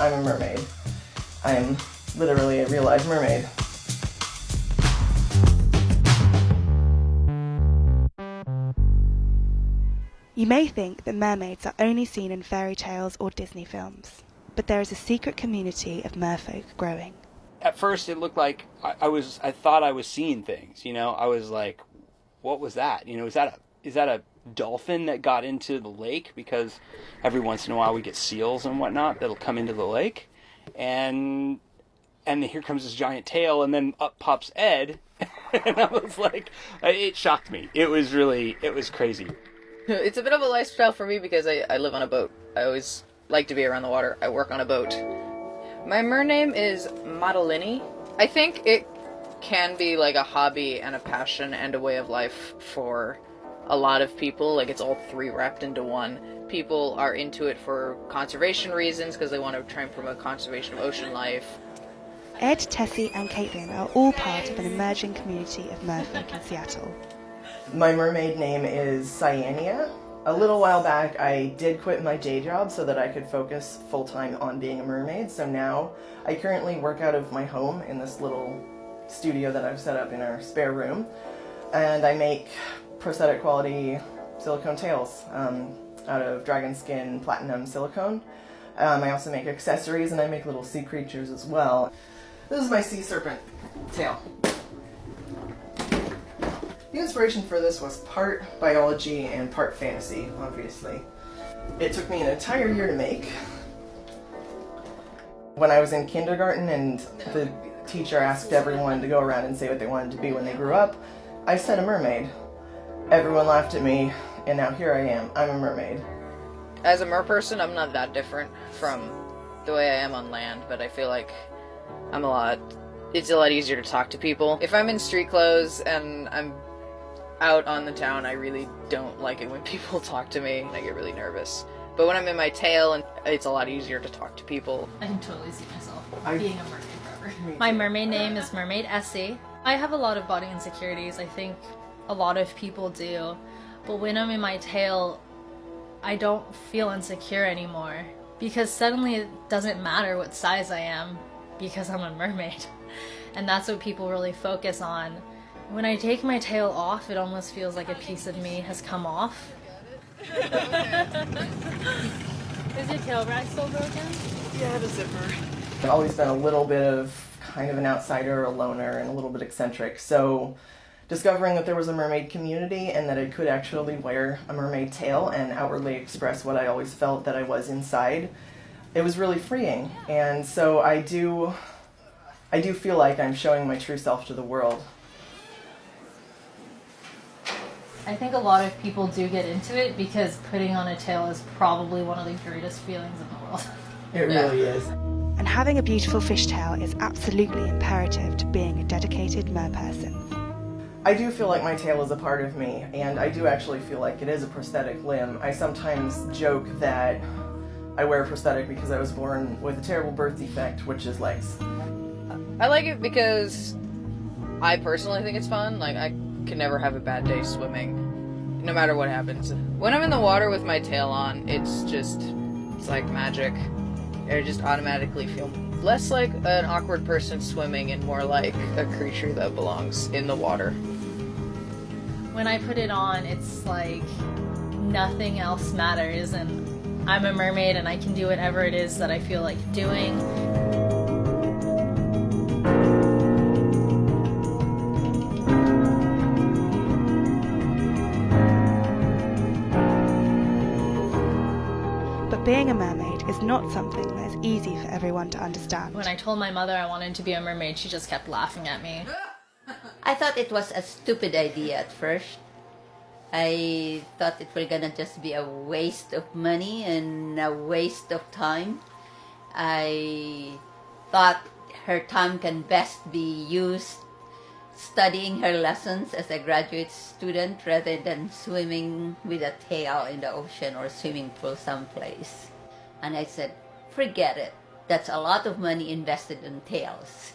I'm a mermaid. I'm literally a real-life mermaid. You may think that mermaids are only seen in fairy tales or Disney films, but there is a secret community of merfolk growing. At first it looked like I thought I was seeing things, you know. I was like, what was that? You know, is that a dolphin that got into the lake? Because every once in a while we get seals and whatnot that'll come into the lake, and here comes this giant tail, and then up pops Ed, and I was like, it shocked me. It was crazy. It's a bit of a lifestyle for me because I live on a boat. I always like to be around the water. I work on a boat. My mer name is Madeline. I think it can be like a hobby and a passion and a way of life for a lot of people. Like, it's all three wrapped into one. People are into it for conservation reasons because they want to try and promote conservation of ocean life. Ed, Tessie and Caitlin are all part of an emerging community of merfolk in Seattle. My mermaid name is Cyania. A little while back I did quit my day job so that I could focus full-time on being a mermaid, so now I currently work out of my home in this little studio that I've set up in our spare room, and I make prosthetic quality silicone tails out of dragon skin platinum silicone. I also make accessories, and I make little sea creatures as well. This is my sea serpent tail. The inspiration for this was part biology and part fantasy, obviously. It took me an entire year to make. When I was in kindergarten and the teacher asked everyone to go around and say what they wanted to be when they grew up, I said a mermaid. Everyone laughed at me, and now here I am. I'm a mermaid. As a mer person, I'm not that different from the way I am on land, but I feel like it's a lot easier to talk to people. If I'm in street clothes and I'm out on the town, I really don't like it when people talk to me, and I get really nervous. But when I'm in my tail, and it's a lot easier to talk to people. I can totally see myself being a mermaid forever. My mermaid name is Marmaid Essie. I have a lot of body insecurities. I think a lot of people do. But when I'm in my tail, I don't feel insecure anymore. Because suddenly it doesn't matter what size I am, because I'm a mermaid. And that's what people really focus on. When I take my tail off, it almost feels like a piece of me has come off. Is your tail rag still broken? Yeah, I have a zipper. I've always been a little bit of kind of an outsider, a loner, and a little bit eccentric. So discovering that there was a mermaid community and that I could actually wear a mermaid tail and outwardly express what I always felt that I was inside, it was really freeing. And so I do feel like I'm showing my true self to the world. I think a lot of people do get into it because putting on a tail is probably one of the greatest feelings in the world. It really is. And having a beautiful fishtail is absolutely imperative to being a dedicated merperson. I do feel like my tail is a part of me, and I do actually feel like it is a prosthetic limb. I sometimes joke that I wear a prosthetic because I was born with a terrible birth defect, which is legs. I like it because I personally think it's fun. Like, I can never have a bad day swimming, no matter what happens. When I'm in the water with my tail on, it's like magic. I just automatically feel less like an awkward person swimming and more like a creature that belongs in the water. When I put it on, it's like nothing else matters, and I'm a mermaid and I can do whatever it is that I feel like doing. But being a mermaid is not something that is easy for everyone to understand. When I told my mother I wanted to be a mermaid, she just kept laughing at me. I thought it was a stupid idea at first. I thought it was gonna just be a waste of money and a waste of time. I thought her time can best be used studying her lessons as a graduate student rather than swimming with a tail in the ocean or swimming pool someplace. And I said, forget it. That's a lot of money invested in tails.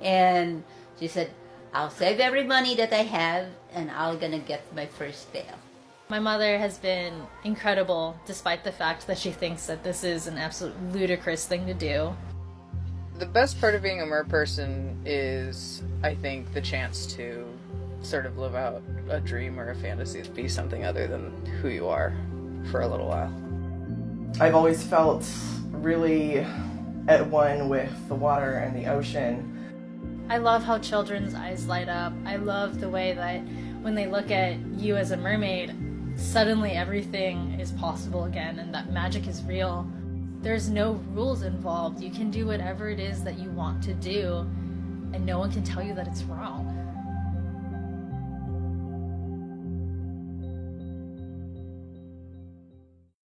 And she said, I'll save every money that I have and I'm gonna get my first tail. My mother has been incredible, despite the fact that she thinks that this is an absolute ludicrous thing to do. The best part of being a mer person is, I think, the chance to sort of live out a dream or a fantasy, to be something other than who you are for a little while. I've always felt really at one with the water and the ocean. I love how children's eyes light up. I love the way that when they look at you as a mermaid, suddenly everything is possible again and that magic is real. There's no rules involved. You can do whatever it is that you want to do, and no one can tell you that it's wrong.